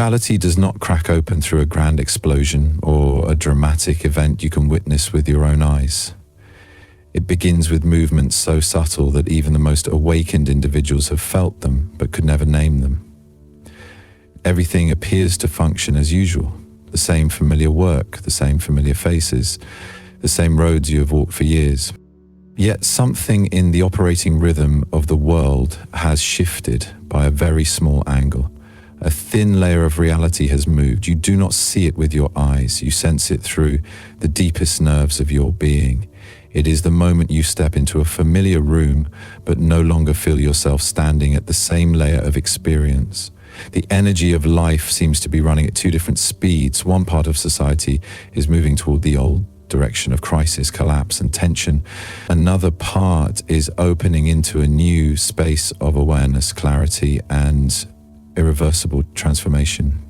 Reality does not crack open through a grand explosion or a dramatic event you can witness with your own eyes. It begins with movements so subtle that even the most awakened individuals have felt them but could never name them. Everything appears to function as usual. The same familiar work, the same familiar faces, the same roads you have walked for years. Yet something in the operating rhythm of the world has shifted by a very small angle. A thin layer of reality has moved. You do not see it with your eyes. You sense it through the deepest nerves of your being. It is the moment you step into a familiar room, but no longer feel yourself standing at the same layer of experience. The energy of life seems to be running at two different speeds. One part of society is moving toward the old direction of crisis, collapse, and tension. Another part is opening into a new space of awareness, clarity, and irreversible transformation.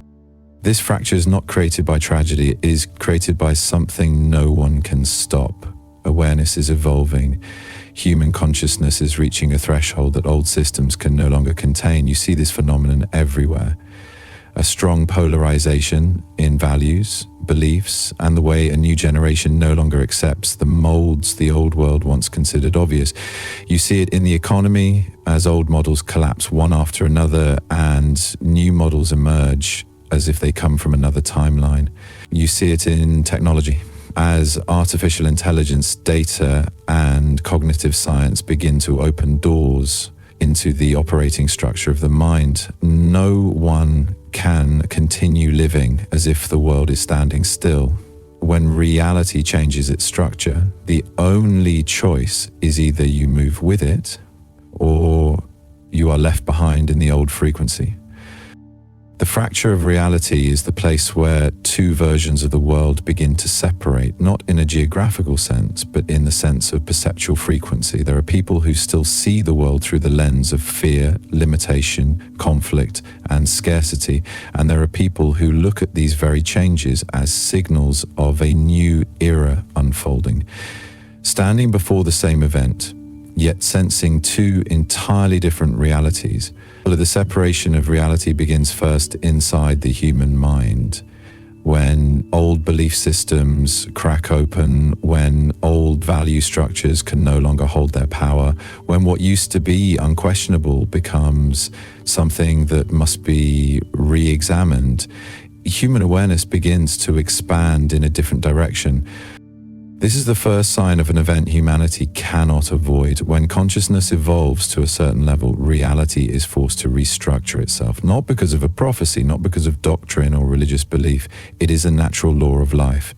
This fracture is not created by tragedy, it is created by something no one can stop. Awareness is evolving. Human consciousness is reaching a threshold that old systems can no longer contain. You see this phenomenon everywhere. A strong polarization in values, beliefs, and the way a new generation no longer accepts the molds the old world once considered obvious. You see it in the economy as old models collapse one after another and new models emerge as if they come from another timeline. You see it in technology as artificial intelligence, data, and cognitive science begin to open doors into the operating structure of the mind. No one can continue living as if the world is standing still. When reality changes its structure, the only choice is either you move with it or you are left behind in the old frequency. The fracture of reality is the place where two versions of the world begin to separate, not in a geographical sense, but in the sense of perceptual frequency. There are people who still see the world through the lens of fear, limitation, conflict, and scarcity. And there are people who look at these very changes as signals of a new era unfolding. Standing before the same event, yet sensing two entirely different realities. The separation of reality begins first inside the human mind. When old belief systems crack open, when old value structures can no longer hold their power, when what used to be unquestionable becomes something that must be re-examined, human awareness begins to expand in a different direction. This is the first sign of an event humanity cannot avoid. When consciousness evolves to a certain level, reality is forced to restructure itself, not because of a prophecy, not because of doctrine or religious belief. It is a natural law of life.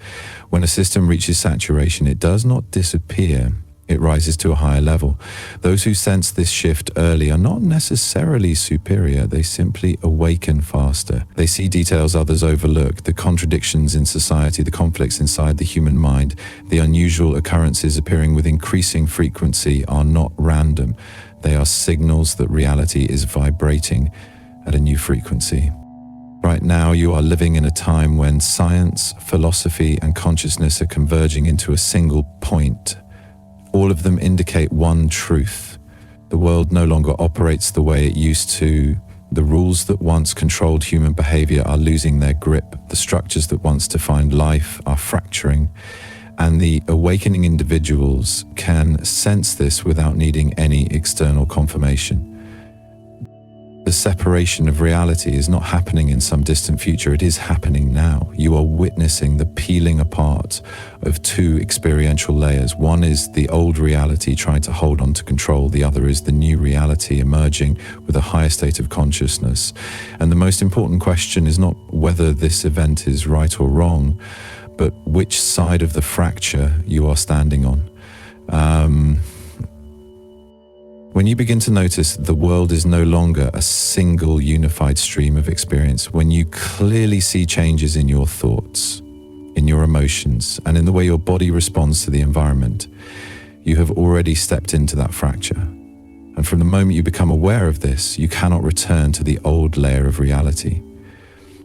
When a system reaches saturation, it does not disappear. It rises to a higher level. Those who sense this shift early are not necessarily superior. They simply awaken faster. They see details others overlook, the contradictions in society, the conflicts inside the human mind, the unusual occurrences appearing with increasing frequency are not random. They are signals that reality is vibrating at a new frequency. Right now, you are living in a time when science, philosophy, and consciousness are converging into a single point. All of them indicate one truth. The world no longer operates the way it used to. The rules that once controlled human behavior are losing their grip. The structures that once defined life are fracturing. And the awakening individuals can sense this without needing any external confirmation. The separation of reality is not happening in some distant future, it is happening now. You are witnessing the peeling apart of two experiential layers. One is the old reality trying to hold on to control, the other is the new reality emerging with a higher state of consciousness. And the most important question is not whether this event is right or wrong, but which side of the fracture you are standing on. When you begin to notice that the world is no longer a single unified stream of experience, when you clearly see changes in your thoughts, in your emotions, and in the way your body responds to the environment, you have already stepped into that fracture. And from the moment you become aware of this, you cannot return to the old layer of reality.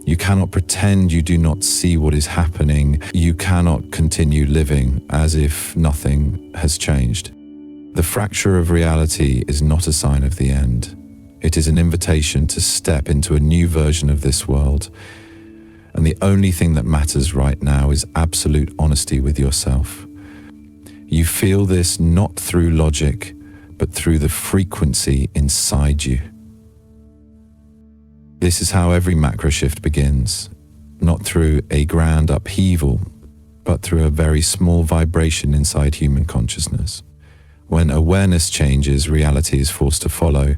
You cannot pretend you do not see what is happening. You cannot continue living as if nothing has changed. The fracture of reality is not a sign of the end. It is an invitation to step into a new version of this world. And the only thing that matters right now is absolute honesty with yourself. You feel this not through logic, but through the frequency inside you. This is how every macro shift begins, not through a grand upheaval, but through a very small vibration inside human consciousness. When awareness changes, reality is forced to follow.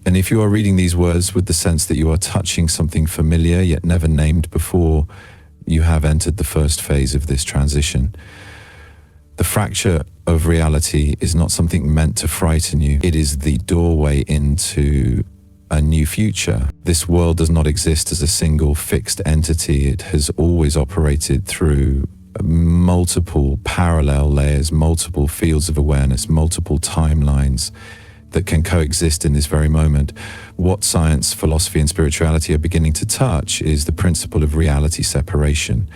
And if you are reading these words with the sense that you are touching something familiar yet never named before, you have entered the first phase of this transition. The fracture of reality is not something meant to frighten you. It is the doorway into a new future. This world does not exist as a single fixed entity. It has always operated through multiple parallel layers, multiple fields of awareness, multiple timelines that can coexist in this very moment. What science, philosophy, and spirituality are beginning to touch is the principle of reality separation.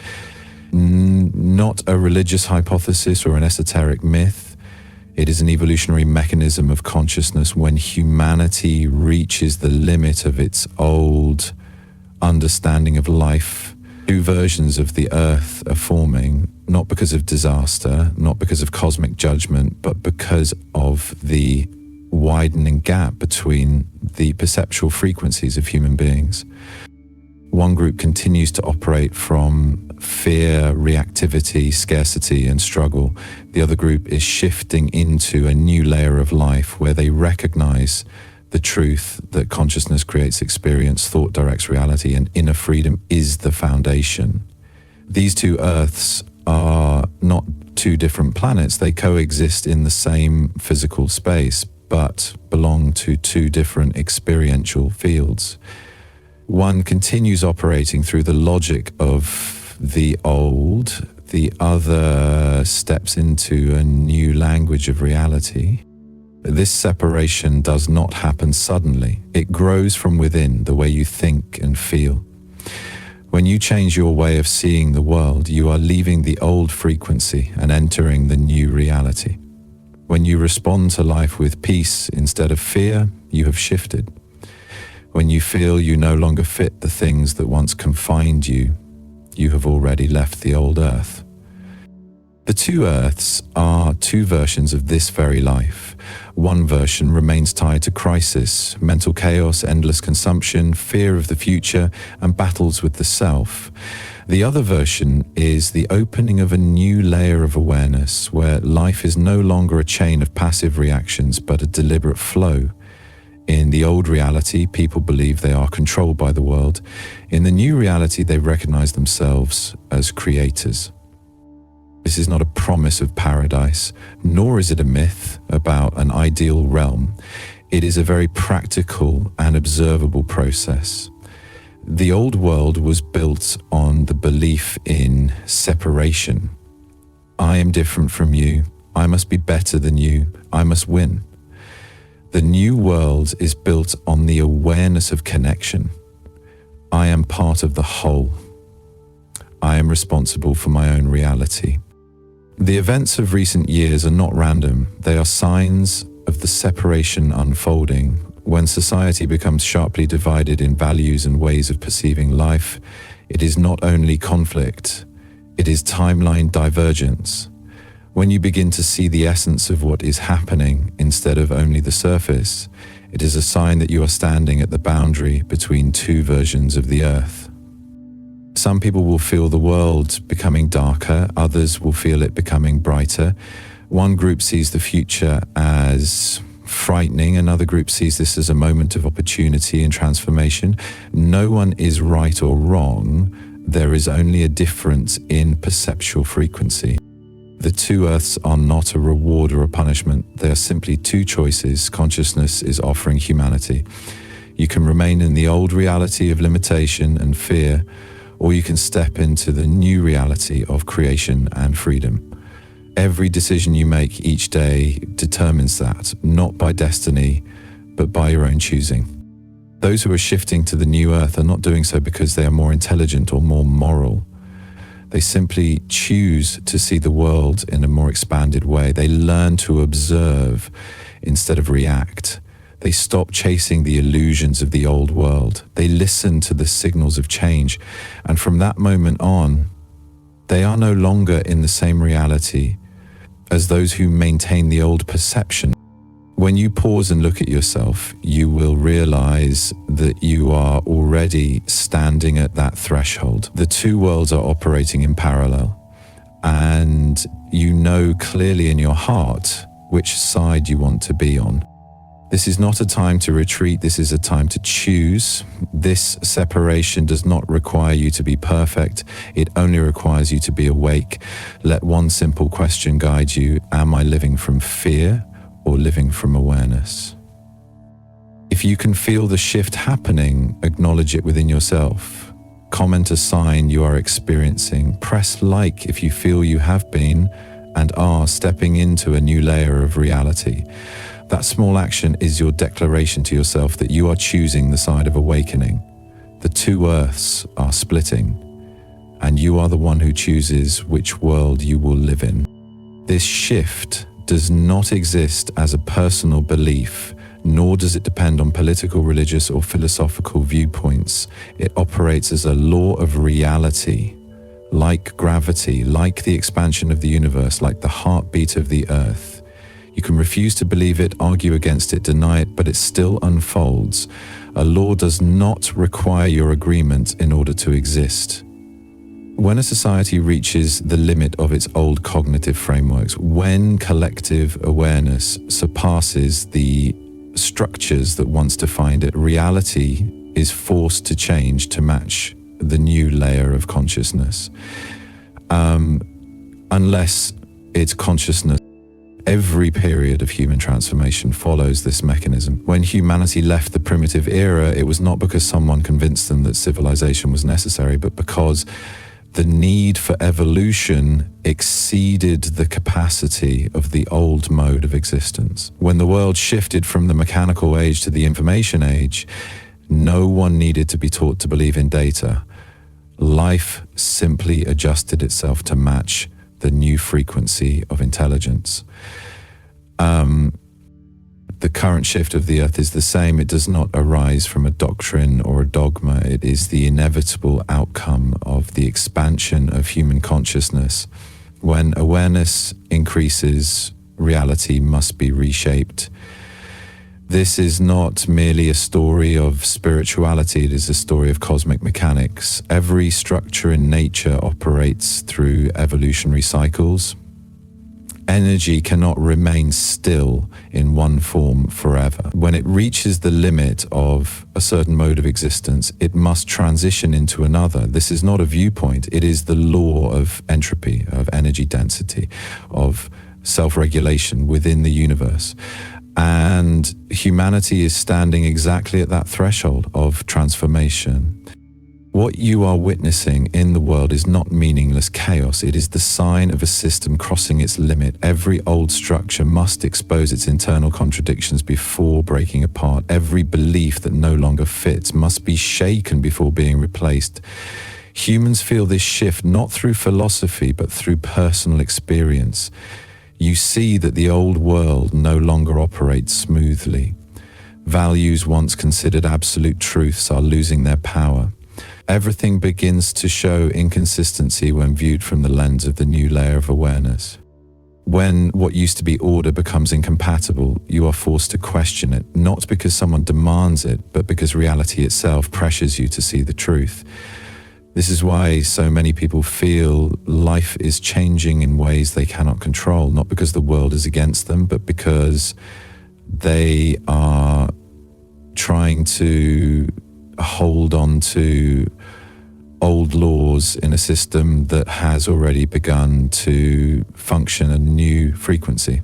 Not a religious hypothesis or an esoteric myth. It is an evolutionary mechanism of consciousness. When humanity reaches the limit of its old understanding of life, two versions of the earth are forming, not because of disaster, not because of cosmic judgment, but because of the widening gap between the perceptual frequencies of human beings. One group continues to operate from fear, reactivity, scarcity, and struggle. The other group is shifting into a new layer of life where they recognize the truth that consciousness creates experience, thought directs reality, and inner freedom is the foundation. These two Earths are not two different planets. They coexist in the same physical space, but belong to two different experiential fields. One continues operating through the logic of the old, the other steps into a new language of reality. This separation does not happen suddenly. It grows from within, the way you think and feel. When you change your way of seeing the world, you are leaving the old frequency and entering the new reality. When you respond to life with peace instead of fear, you have shifted. When you feel you no longer fit the things that once confined you, you have already left the old earth. The two earths are two versions of this very life. One version remains tied to crisis, mental chaos, endless consumption, fear of the future, and battles with the self. The other version is the opening of a new layer of awareness where life is no longer a chain of passive reactions, but a deliberate flow. In the old reality, people believe they are controlled by the world. In the new reality, they recognize themselves as creators. This is not a promise of paradise, nor is it a myth about an ideal realm. It is a very practical and observable process. The old world was built on the belief in separation. I am different from you. I must be better than you. I must win. The new world is built on the awareness of connection. I am part of the whole. I am responsible for my own reality. The events of recent years are not random. They are signs of the separation unfolding. When society becomes sharply divided in values and ways of perceiving life, it is not only conflict, it is timeline divergence. When you begin to see the essence of what is happening instead of only the surface, it is a sign that you are standing at the boundary between two versions of the earth. Some people will feel the world becoming darker, others will feel it becoming brighter. One group sees the future as frightening, another group sees this as a moment of opportunity and transformation. No one is right or wrong, there is only a difference in perceptual frequency. The two earths are not a reward or a punishment, they are simply two choices consciousness is offering humanity. You can remain in the old reality of limitation and fear, or you can step into the new reality of creation and freedom. Every decision you make each day determines that, not by destiny, but by your own choosing. Those who are shifting to the new earth are not doing so because they are more intelligent or more moral. They simply choose to see the world in a more expanded way. They learn to observe instead of react. They stop chasing the illusions of the old world. They listen to the signals of change. And from that moment on, they are no longer in the same reality as those who maintain the old perception. When you pause and look at yourself, you will realize that you are already standing at that threshold. The two worlds are operating in parallel, and you know clearly in your heart which side you want to be on. This is not a time to retreat, this is a time to choose. This separation does not require you to be perfect, it only requires you to be awake. Let one simple question guide you: am I living from fear or living from awareness? If you can feel the shift happening, acknowledge it within yourself. Comment a sign you are experiencing. Press like if you feel you have been and are stepping into a new layer of reality. That small action is your declaration to yourself that you are choosing the side of awakening. The two earths are splitting, and you are the one who chooses which world you will live in. This shift does not exist as a personal belief, nor does it depend on political, religious, or philosophical viewpoints. It operates as a law of reality, like gravity, like the expansion of the universe, like the heartbeat of the earth. You can refuse to believe it, argue against it, deny it, but it still unfolds. A law does not require your agreement in order to exist. When a society reaches the limit of its old cognitive frameworks, when collective awareness surpasses the structures that once defined it, reality is forced to change to match the new layer of consciousness. Unless it's consciousness. Every period of human transformation follows this mechanism. When humanity left the primitive era, it was not because someone convinced them that civilization was necessary, but because the need for evolution exceeded the capacity of the old mode of existence. When the world shifted from the mechanical age to the information age, no one needed to be taught to believe in data. Life simply adjusted itself to match the new frequency of intelligence. The current shift of the earth is the same. It does not arise from a doctrine or a dogma. It is the inevitable outcome of the expansion of human consciousness. When awareness increases, reality must be reshaped. This is not merely a story of spirituality, it is a story of cosmic mechanics. Every structure in nature operates through evolutionary cycles. Energy cannot remain still in one form forever. When it reaches the limit of a certain mode of existence, it must transition into another. This is not a viewpoint, it is the law of entropy, of energy density, of self-regulation within the universe. And humanity is standing exactly at that threshold of transformation. What you are witnessing in the world is not meaningless chaos. It is the sign of a system crossing its limit. Every old structure must expose its internal contradictions before breaking apart. Every belief that no longer fits must be shaken before being replaced. Humans feel this shift not through philosophy, but through personal experience. You see that the old world no longer operates smoothly. Values once considered absolute truths are losing their power. Everything begins to show inconsistency when viewed from the lens of the new layer of awareness. When what used to be order becomes incompatible, you are forced to question it, not because someone demands it, but because reality itself pressures you to see the truth. This is why so many people feel life is changing in ways they cannot control, not because the world is against them, but because they are trying to hold on to old laws in a system that has already begun to function at a new frequency.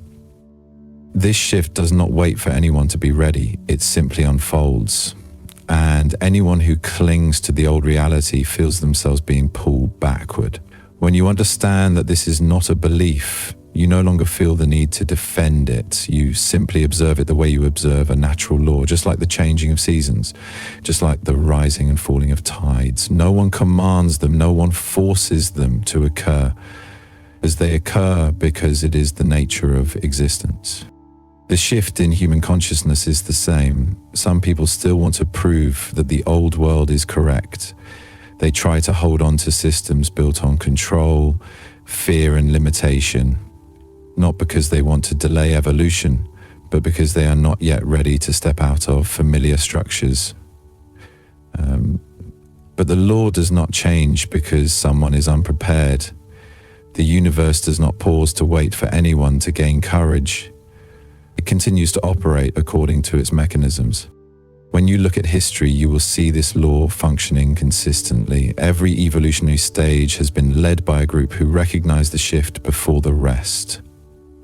This shift does not wait for anyone to be ready, it simply unfolds. And anyone who clings to the old reality feels themselves being pulled backward. When you understand that this is not a belief, you no longer feel the need to defend it. You simply observe it the way you observe a natural law, just like the changing of seasons, just like the rising and falling of tides. No one commands them, no one forces them to occur, as they occur because it is the nature of existence. The shift in human consciousness is the same. Some people still want to prove that the old world is correct. They try to hold on to systems built on control, fear, and limitation, not because they want to delay evolution, but because they are not yet ready to step out of familiar structures. But the law does not change because someone is unprepared. The universe does not pause to wait for anyone to gain courage. It continues to operate according to its mechanisms. When you look at history, you will see this law functioning consistently. Every evolutionary stage has been led by a group who recognized the shift before the rest.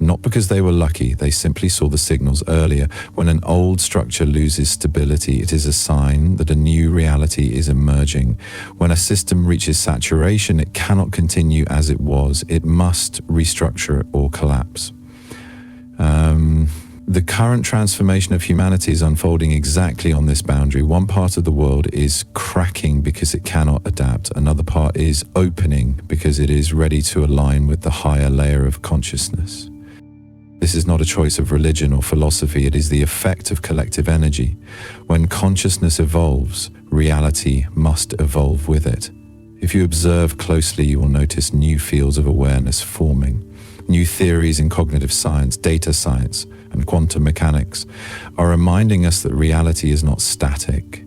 Not because they were lucky, they simply saw the signals earlier. When an old structure loses stability, it is a sign that a new reality is emerging. When a system reaches saturation, it cannot continue as it was. It must restructure or collapse. The current transformation of humanity is unfolding exactly on this boundary. One part of the world is cracking because it cannot adapt. Another part is opening because it is ready to align with the higher layer of consciousness. This is not a choice of religion or philosophy. It is the effect of collective energy. When consciousness evolves, reality must evolve with it. If you observe closely, you will notice new fields of awareness forming. New theories in cognitive science, data science, and quantum mechanics are reminding us that reality is not static.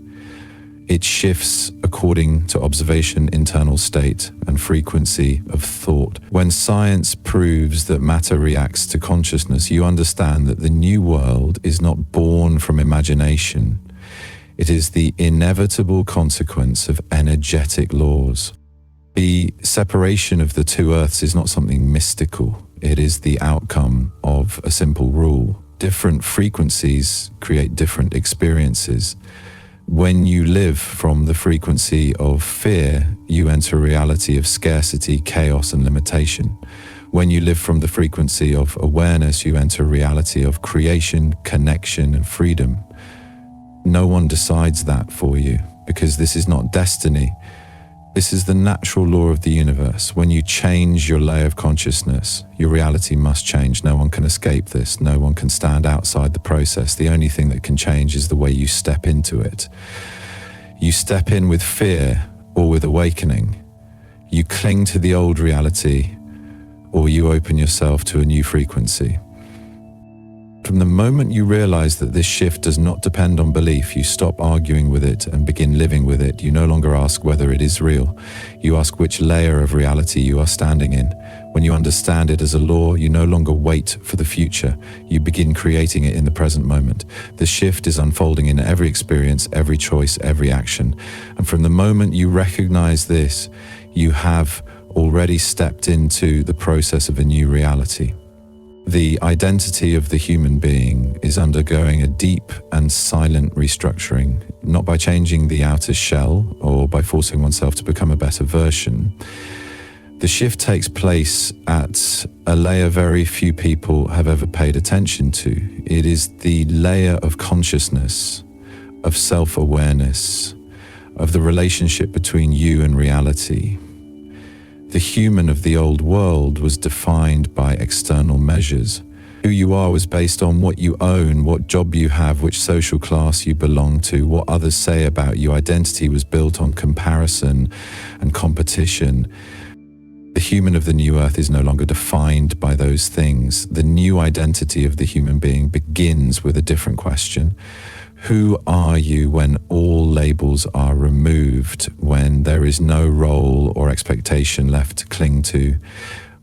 It shifts according to observation, internal state, and frequency of thought. When science proves that matter reacts to consciousness, you understand that the new world is not born from imagination. It is the inevitable consequence of energetic laws. The separation of the two earths is not something mystical. It is the outcome of a simple rule. Different frequencies create different experiences. When you live from the frequency of fear, you enter a reality of scarcity, chaos, and limitation. When you live from the frequency of awareness, you enter a reality of creation, connection, and freedom. No one decides that for you, because this is not destiny. This is the natural law of the universe. When you change your layer of consciousness, your reality must change. No one can escape this. No one can stand outside the process. The only thing that can change is the way you step into it. You step in with fear or with awakening. You cling to the old reality, or you open yourself to a new frequency. From the moment you realize that this shift does not depend on belief, you stop arguing with it and begin living with it. You no longer ask whether it is real. You ask which layer of reality you are standing in. When you understand it as a law, you no longer wait for the future. You begin creating it in the present moment. The shift is unfolding in every experience, every choice, every action. And from the moment you recognize this, you have already stepped into the process of a new reality. The identity of the human being is undergoing a deep and silent restructuring, not by changing the outer shell or by forcing oneself to become a better version. The shift takes place at a layer very few people have ever paid attention to. It is the layer of consciousness, of self-awareness, of the relationship between you and reality. The human of the old world was defined by external measures. Who you are was based on what you own, what job you have, which social class you belong to, what others say about you. Identity was built on comparison and competition. The human of the new earth is no longer defined by those things. The new identity of the human being begins with a different question. Who are you when all labels are removed, when there is no role or expectation left to cling to?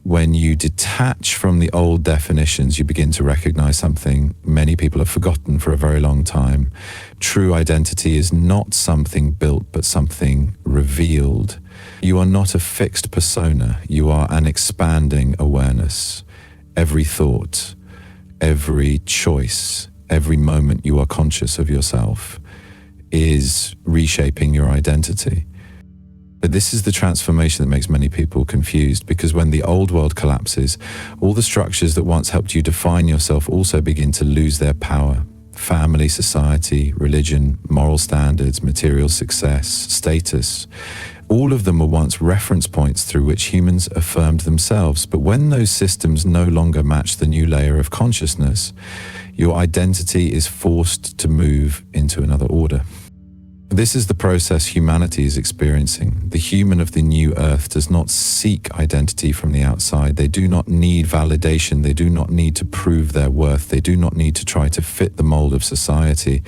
When you detach from the old definitions, you begin to recognize something many people have forgotten for a very long time. True identity is not something built, but something revealed. You are not a fixed persona. You are an expanding awareness. Every thought, every choice, every moment you are conscious of yourself is reshaping your identity. But this is the transformation that makes many people confused, because when the old world collapses, all the structures that once helped you define yourself also begin to lose their power. Family, society, religion, moral standards, material success, status. All of them were once reference points through which humans affirmed themselves. But when those systems no longer match the new layer of consciousness, Your identity is forced to move into another order. This is the process humanity is experiencing. The human of the new earth does not seek identity from the outside. They do not need validation. They do not need to prove their worth. They do not need to try to fit the mold of society.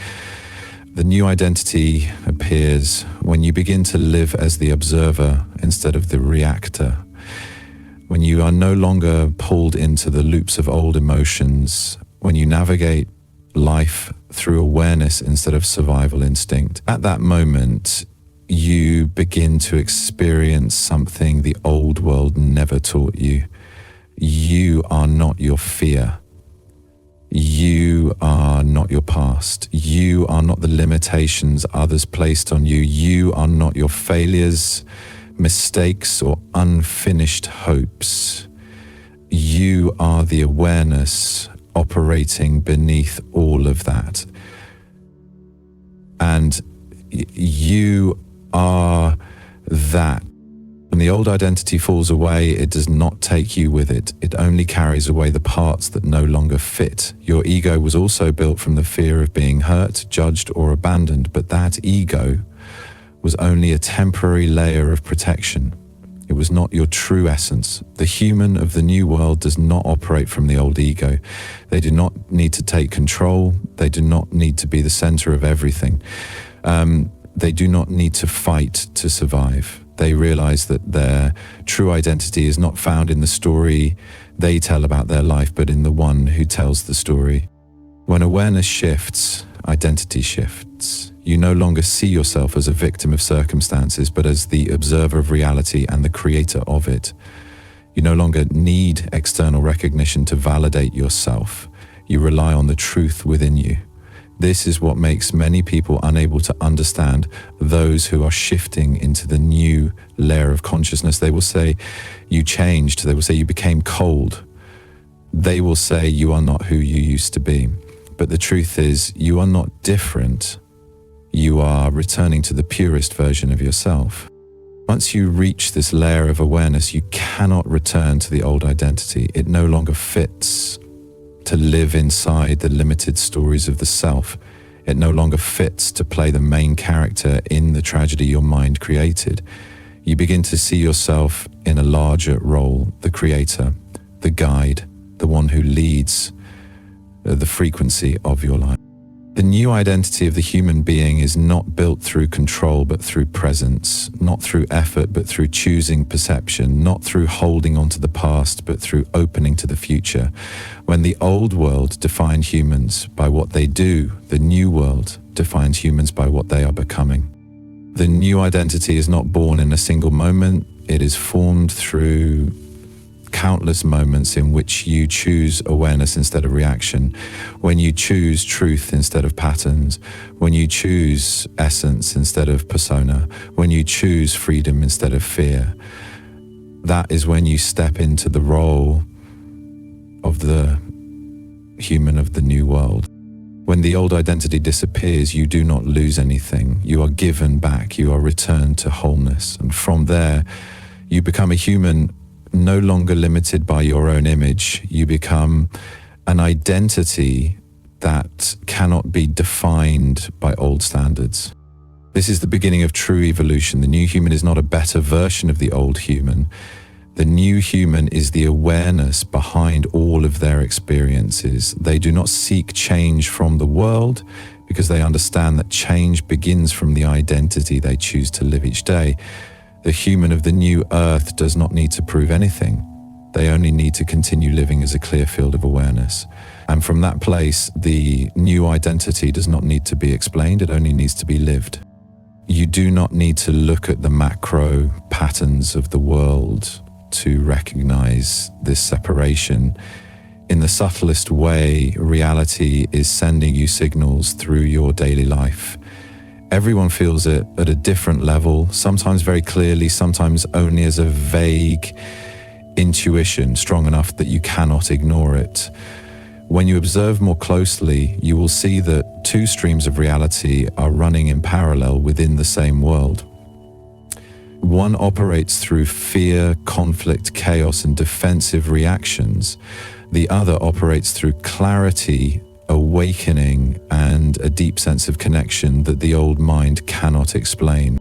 The new identity appears when you begin to live as the observer instead of the reactor. When you are no longer pulled into the loops of old emotions. When you navigate life through awareness instead of survival instinct. At that moment, you begin to experience something the old world never taught you. You are not your fear. You are not your past. You are not the limitations others placed on you. You are not your failures, mistakes, or unfinished hopes. You are the awareness operating beneath all of that. And you are that. When the old identity falls away, it does not take you with it. It only carries away the parts that no longer fit. Your ego was also built from the fear of being hurt, judged, or abandoned, but that ego was only a temporary layer of protection. It was not your true essence. The human of the new world does not operate from the old ego. They do not need to take control. They do not need to be the center of everything. They do not need to fight to survive. They realize that their true identity is not found in the story they tell about their life, but in the one who tells the story. When awareness shifts, identity shifts. You no longer see yourself as a victim of circumstances, but as the observer of reality and the creator of it. You no longer need external recognition to validate yourself. You rely on the truth within you. This is what makes many people unable to understand those who are shifting into the new layer of consciousness. They will say, you changed. They will say, you became cold. They will say, you are not who you used to be. But the truth is, you are not different. You are returning to the purest version of yourself. Once you reach this layer of awareness, you cannot return to the old identity. It no longer fits to live inside the limited stories of the self. It no longer fits to play the main character in the tragedy your mind created. You begin to see yourself in a larger role, the creator, the guide, the one who leads the frequency of your life. The new identity of the human being is not built through control, but through presence, not through effort, but through choosing perception, not through holding on to the past, but through opening to the future. When the old world defined humans by what they do, the new world defines humans by what they are becoming. The new identity is not born in a single moment. It is formed through countless moments in which you choose awareness instead of reaction, when you choose truth instead of patterns, when you choose essence instead of persona, when you choose freedom instead of fear. That is when you step into the role of the human of the new world. When the old identity disappears, you do not lose anything. You are given back. You are returned to wholeness. And from there, you become a human no longer limited by your own image. You become an identity that cannot be defined by old standards. This is the beginning of true evolution. The new human is not a better version of the old human. The new human is the awareness behind all of their experiences. They do not seek change from the world because they understand that change begins from the identity they choose to live each day. The human of the new earth does not need to prove anything. They only need to continue living as a clear field of awareness. And from that place, the new identity does not need to be explained. It only needs to be lived. You do not need to look at the macro patterns of the world to recognize this separation. In the subtlest way, reality is sending you signals through your daily life. Everyone feels it at a different level, sometimes very clearly, sometimes only as a vague intuition, strong enough that you cannot ignore it. When you observe more closely, you will see that two streams of reality are running in parallel within the same world. One operates through fear, conflict, chaos, and defensive reactions. The other operates through clarity, awakening and a deep sense of connection that the old mind cannot explain.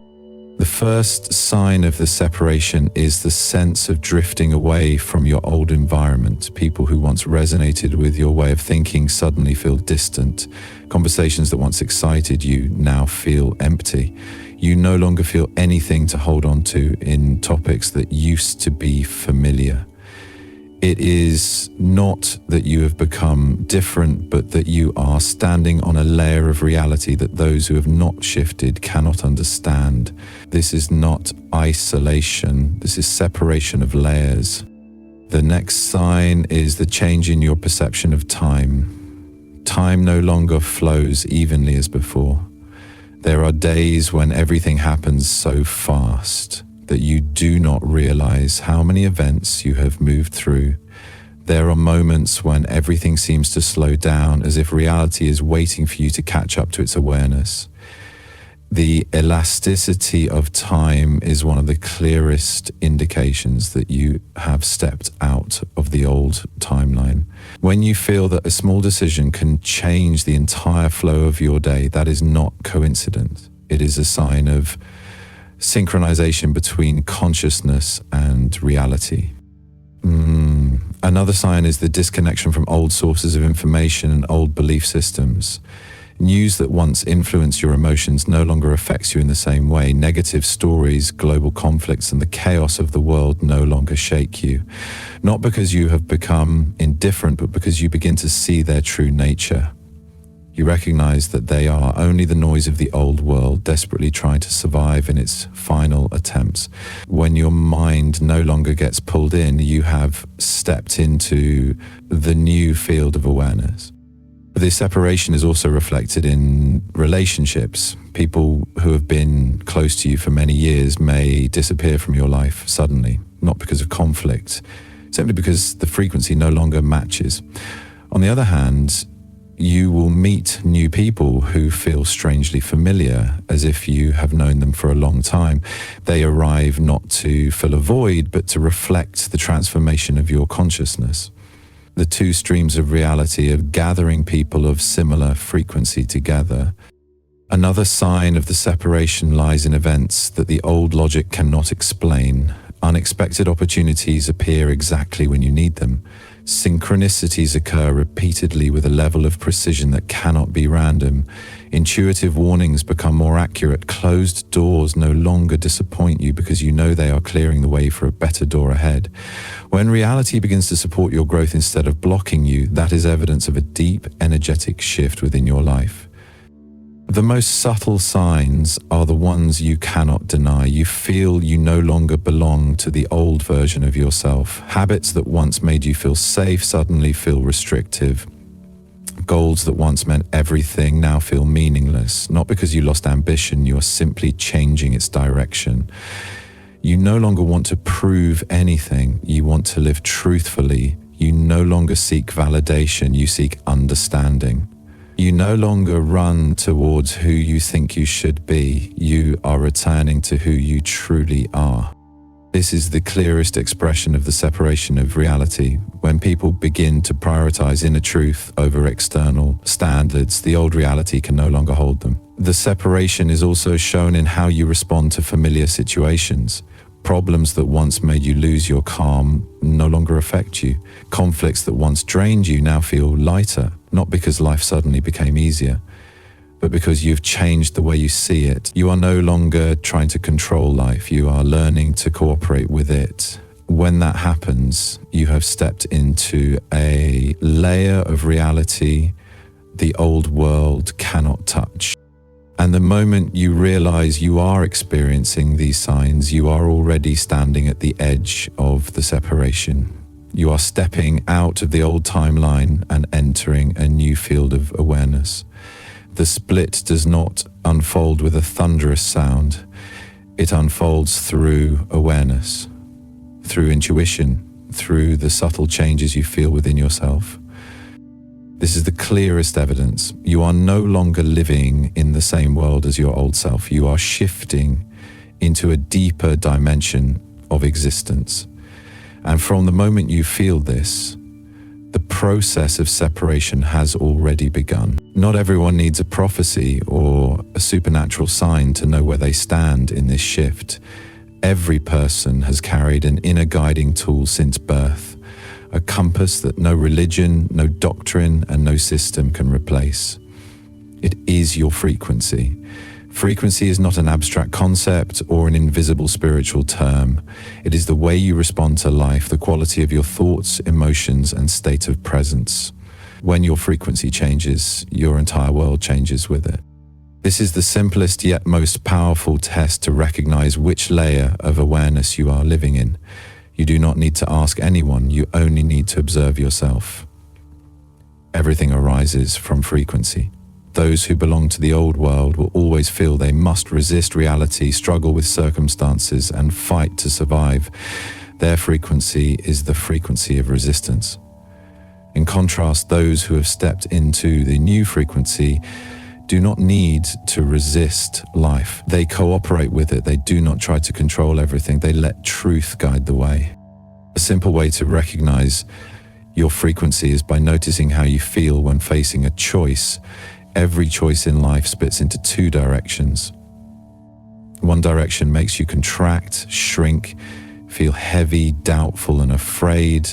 The first sign of the separation is the sense of drifting away from your old environment. People who once resonated with your way of thinking suddenly feel distant. Conversations that once excited you now feel empty. You no longer feel anything to hold on to in topics that used to be familiar. It is not that you have become different, but that you are standing on a layer of reality that those who have not shifted cannot understand. This is not isolation, this is separation of layers. The next sign is the change in your perception of time. Time no longer flows evenly as before. There are days when everything happens so fast that you do not realize how many events you have moved through. There are moments when everything seems to slow down, as if reality is waiting for you to catch up to its awareness. The elasticity of time is one of the clearest indications that you have stepped out of the old timeline. When you feel that a small decision can change the entire flow of your day, that is not coincidence. It is a sign of synchronization between consciousness and reality. Another sign is the disconnection from old sources of information and old belief systems. News that once influenced your emotions no longer affects you in the same way. Negative stories, global conflicts, and the chaos of the world no longer shake you. Not because you have become indifferent, but because you begin to see their true nature. You recognize that they are only the noise of the old world, desperately trying to survive in its final attempts. When your mind no longer gets pulled in, you have stepped into the new field of awareness. This separation is also reflected in relationships. People who have been close to you for many years may disappear from your life suddenly, not because of conflict, simply because the frequency no longer matches. On the other hand, you will meet new people who feel strangely familiar, as if you have known them for a long time. They arrive not to fill a void, but to reflect the transformation of your consciousness. The two streams of reality of gathering people of similar frequency together. Another sign of the separation lies in events that the old logic cannot explain. Unexpected opportunities appear exactly when you need them. Synchronicities occur repeatedly with a level of precision that cannot be random. Intuitive warnings become more accurate. Closed doors no longer disappoint you because you know they are clearing the way for a better door ahead. When reality begins to support your growth instead of blocking you, that is evidence of a deep, energetic shift within your life. The most subtle signs are the ones you cannot deny. You feel you no longer belong to the old version of yourself. Habits that once made you feel safe suddenly feel restrictive. Goals that once meant everything now feel meaningless. Not because you lost ambition, you are simply changing its direction. You no longer want to prove anything. You want to live truthfully. You no longer seek validation, you seek understanding. You no longer run towards who you think you should be. You are returning to who you truly are. This is the clearest expression of the separation of reality. When people begin to prioritize inner truth over external standards, the old reality can no longer hold them. The separation is also shown in how you respond to familiar situations. Problems that once made you lose your calm no longer affect you. Conflicts that once drained you now feel lighter, not because life suddenly became easier, but because you've changed the way you see it. You are no longer trying to control life, you are learning to cooperate with it. When that happens, you have stepped into a layer of reality the old world cannot touch. And the moment you realize you are experiencing these signs, you are already standing at the edge of the separation. You are stepping out of the old timeline and entering a new field of awareness. The split does not unfold with a thunderous sound. It unfolds through awareness, through intuition, through the subtle changes you feel within yourself. This is the clearest evidence. You are no longer living in the same world as your old self. You are shifting into a deeper dimension of existence. And from the moment you feel this, The process of separation has already begun. Not everyone needs a prophecy or a supernatural sign to know where they stand in this shift. Every person has carried an inner guiding tool since birth, a compass that no religion, no doctrine, and no system can replace. It is your frequency. Frequency is not an abstract concept or an invisible spiritual term. It is the way you respond to life, the quality of your thoughts, emotions, and state of presence. When your frequency changes, your entire world changes with it. This is the simplest yet most powerful test to recognize which layer of awareness you are living in. You do not need to ask anyone, you only need to observe yourself. Everything arises from frequency. Those who belong to the old world will always feel they must resist reality, struggle with circumstances, and fight to survive. Their frequency is the frequency of resistance. In contrast, those who have stepped into the new frequency do not need to resist life. They cooperate with it. They do not try to control everything. They let truth guide the way. A simple way to recognize your frequency is by noticing how you feel when facing a choice. Every choice in life splits into two directions. One direction makes you contract, shrink, feel heavy, doubtful, and afraid.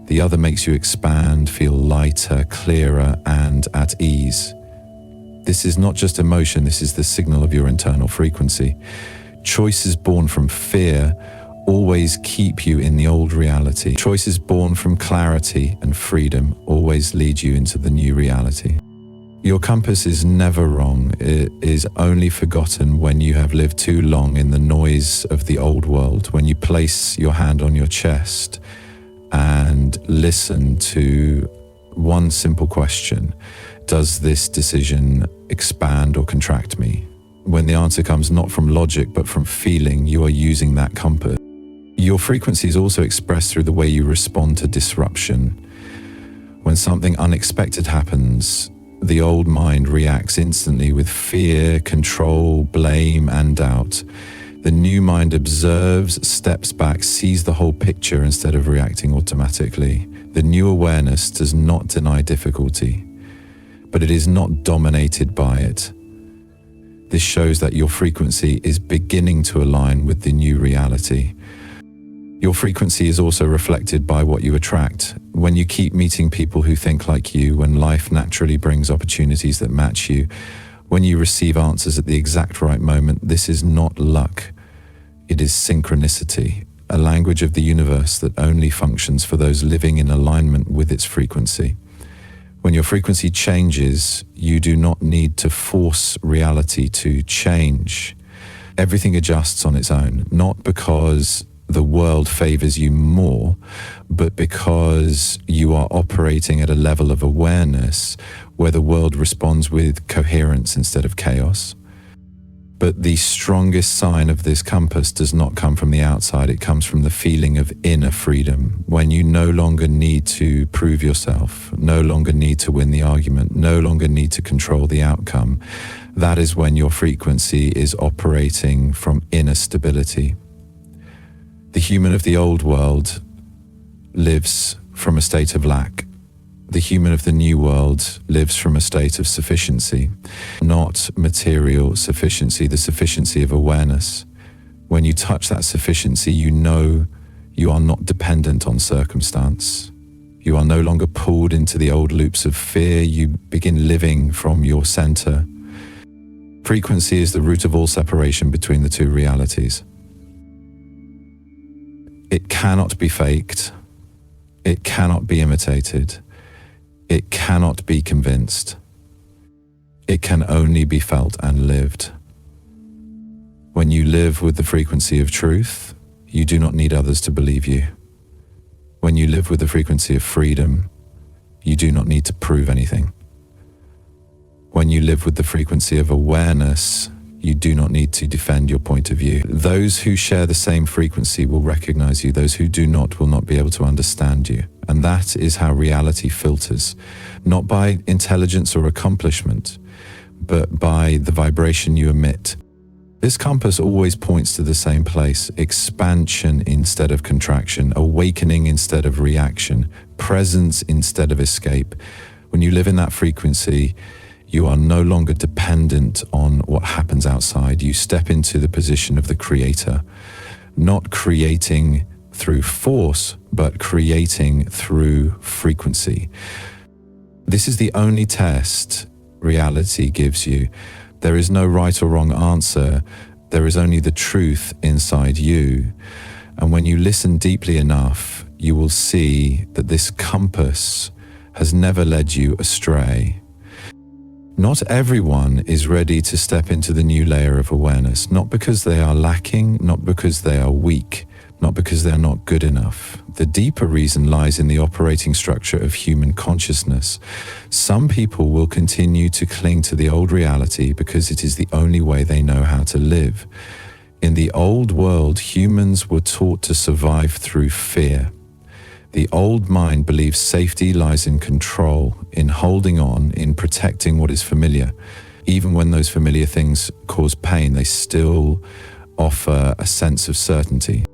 The other makes you expand, feel lighter, clearer, and at ease. This is not just emotion, this is the signal of your internal frequency. Choices born from fear always keep you in the old reality. Choices born from clarity and freedom always lead you into the new reality. Your compass is never wrong. It is only forgotten when you have lived too long in the noise of the old world. When you place your hand on your chest and listen to one simple question: does this decision expand or contract me? When the answer comes not from logic but from feeling, you are using that compass. Your frequency is also expressed through the way you respond to disruption. When something unexpected happens, the old mind reacts instantly with fear, control, blame, and doubt. The new mind observes, steps back, sees the whole picture instead of reacting automatically. The new awareness does not deny difficulty, but it is not dominated by it. This shows that your frequency is beginning to align with the new reality. Your frequency is also reflected by what you attract. When you keep meeting people who think like you, when life naturally brings opportunities that match you, when you receive answers at the exact right moment, this is not luck. It is synchronicity, a language of the universe that only functions for those living in alignment with its frequency. When your frequency changes, you do not need to force reality to change. Everything adjusts on its own, not because the world favors you more, but because you are operating at a level of awareness where the world responds with coherence instead of chaos. But the strongest sign of this compass does not come from the outside, it comes from the feeling of inner freedom, when you no longer need to prove yourself, no longer need to win the argument, no longer need to control the outcome. That is when your frequency is operating from inner stability. The human of the old world lives from a state of lack. The human of the new world lives from a state of sufficiency, not material sufficiency, the sufficiency of awareness. When you touch that sufficiency, you know you are not dependent on circumstance. You are no longer pulled into the old loops of fear. You begin living from your center. Frequency is the root of all separation between the two realities. It cannot be faked. It cannot be imitated. It cannot be convinced. It can only be felt and lived. When you live with the frequency of truth, you do not need others to believe you. When you live with the frequency of freedom, you do not need to prove anything. When you live with the frequency of awareness, you do not need to defend your point of view. Those who share the same frequency will recognize you. Those who do not will not be able to understand you. And that is how reality filters, not by intelligence or accomplishment, but by the vibration you emit. This compass always points to the same place: expansion instead of contraction, awakening instead of reaction, presence instead of escape. When you live in that frequency, you are no longer dependent on what happens outside. You step into the position of the creator, not creating through force, but creating through frequency. This is the only test reality gives you. There is no right or wrong answer. There is only the truth inside you. And when you listen deeply enough, you will see that this compass has never led you astray. Not everyone is ready to step into the new layer of awareness, not because they are lacking, not because they are weak, not because they're not good enough. The deeper reason lies in the operating structure of human consciousness. Some people will continue to cling to the old reality because it is the only way they know how to live. In the old world, humans were taught to survive through fear. The old mind believes safety lies in control, in holding on, in protecting what is familiar. Even when those familiar things cause pain, they still offer a sense of certainty.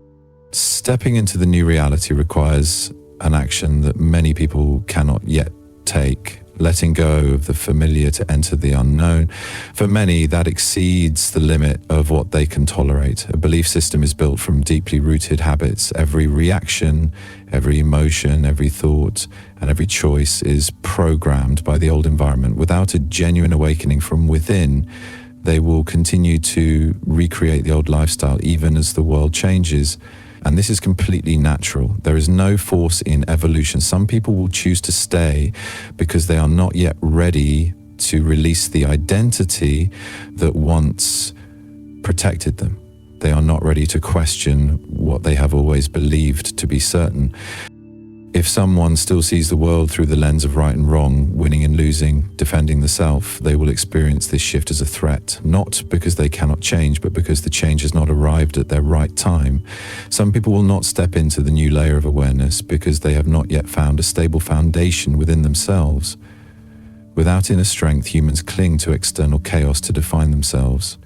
Stepping into the new reality requires an action that many people cannot yet take, letting go of the familiar to enter the unknown. For many, that exceeds the limit of what they can tolerate. A belief system is built from deeply rooted habits. Every reaction, every emotion, every thought, and every choice is programmed by the old environment. Without a genuine awakening from within, they will continue to recreate the old lifestyle even as the world changes. And this is completely natural. There is no force in evolution. Some people will choose to stay because they are not yet ready to release the identity that once protected them. They are not ready to question what they have always believed to be certain. If someone still sees the world through the lens of right and wrong, winning and losing, defending the self, they will experience this shift as a threat, not because they cannot change, but because the change has not arrived at their right time. Some people will not step into the new layer of awareness because they have not yet found a stable foundation within themselves. Without inner strength, humans cling to external chaos to define themselves.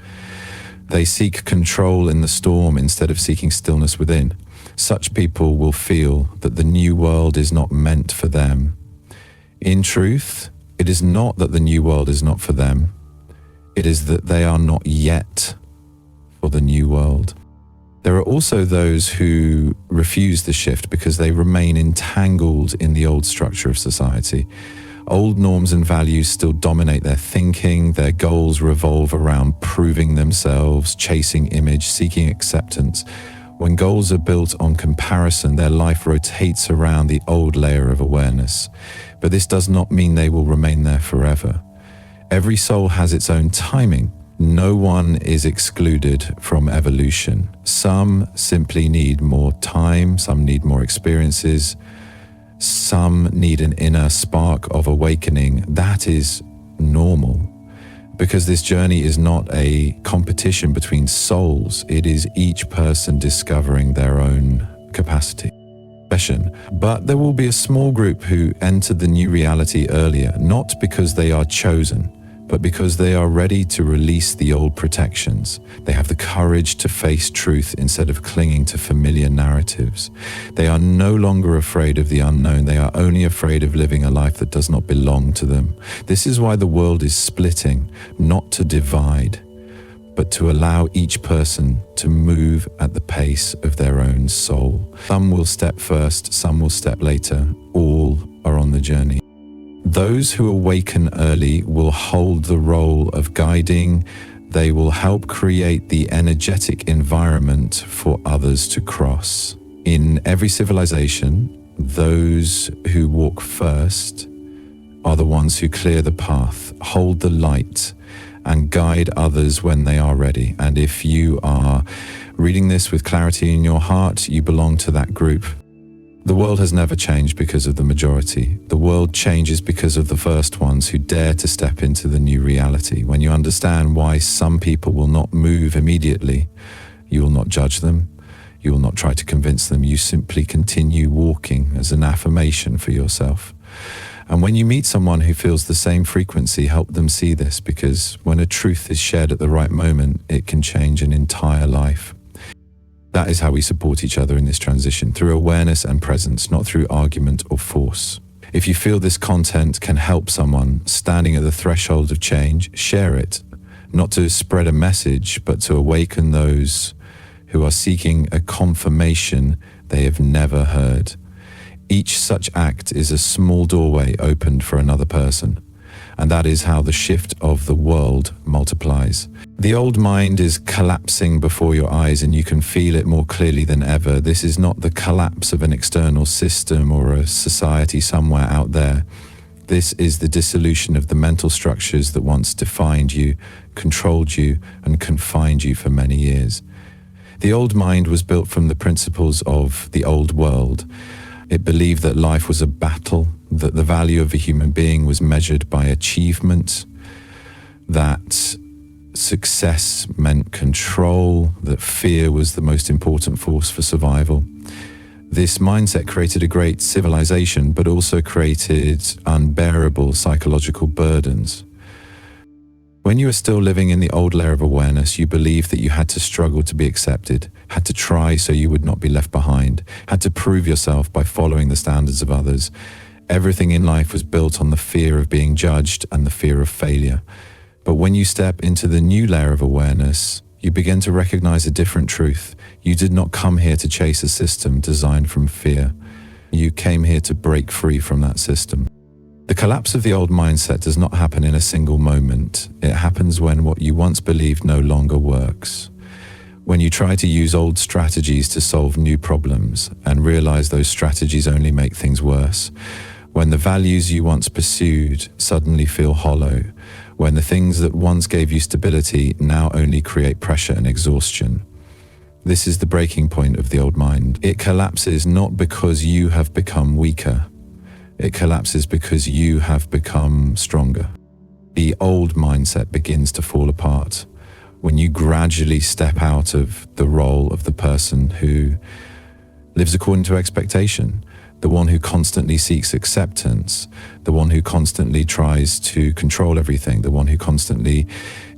They seek control in the storm instead of seeking stillness within. Such people will feel that the new world is not meant for them. In truth, it is not that the new world is not for them. It is that they are not yet for the new world. There are also those who refuse the shift because they remain entangled in the old structure of society. Old norms and values still dominate their thinking. Their goals revolve around proving themselves, chasing image, seeking acceptance. When goals are built on comparison, their life rotates around the old layer of awareness. But this does not mean they will remain there forever. Every soul has its own timing. No one is excluded from evolution. Some simply need more time, some need more experiences, some need an inner spark of awakening. That is normal. Because this journey is not a competition between souls, it is each person discovering their own capacity. But there will be a small group who enter the new reality earlier, not because they are chosen, but because they are ready to release the old protections. They have the courage to face truth instead of clinging to familiar narratives. They are no longer afraid of the unknown. They are only afraid of living a life that does not belong to them. This is why the world is splitting, not to divide, but to allow each person to move at the pace of their own soul. Some will step first, some will step later. All are on the journey. Those who awaken early will hold the role of guiding. They will help create the energetic environment for others to cross. In every civilization, those who walk first are the ones who clear the path, hold the light, and guide others when they are ready. And if you are reading this with clarity in your heart, you belong to that group. The world has never changed because of the majority. The world changes because of the first ones who dare to step into the new reality. When you understand why some people will not move immediately, you will not judge them. You will not try to convince them. You simply continue walking as an affirmation for yourself. And when you meet someone who feels the same frequency, help them see this, because when a truth is shared at the right moment, it can change an entire life. That is how we support each other in this transition, through awareness and presence, not through argument or force. If you feel this content can help someone standing at the threshold of change, share it, not to spread a message, but to awaken those who are seeking a confirmation they have never heard. Each such act is a small doorway opened for another person, and that is how the shift of the world multiplies. The old mind is collapsing before your eyes, and you can feel it more clearly than ever. This is not the collapse of an external system or a society somewhere out there. This is the dissolution of the mental structures that once defined you, controlled you, and confined you for many years. The old mind was built from the principles of the old world. It believed that life was a battle, that the value of a human being was measured by achievement, that success meant control, that fear was the most important force for survival. This mindset created a great civilization, but also created unbearable psychological burdens. When you were still living in the old layer of awareness, you believed that you had to struggle to be accepted, had to try so you would not be left behind, had to prove yourself by following the standards of others. Everything in life was built on the fear of being judged and the fear of failure. But when you step into the new layer of awareness, you begin to recognize a different truth. You did not come here to chase a system designed from fear. You came here to break free from that system. The collapse of the old mindset does not happen in a single moment. It happens when what you once believed no longer works. When you try to use old strategies to solve new problems and realize those strategies only make things worse. When the values you once pursued suddenly feel hollow. When the things that once gave you stability now only create pressure and exhaustion. This is the breaking point of the old mind. It collapses not because you have become weaker. It collapses because you have become stronger. The old mindset begins to fall apart when you gradually step out of the role of the person who lives according to expectation, the one who constantly seeks acceptance, the one who constantly tries to control everything, the one who constantly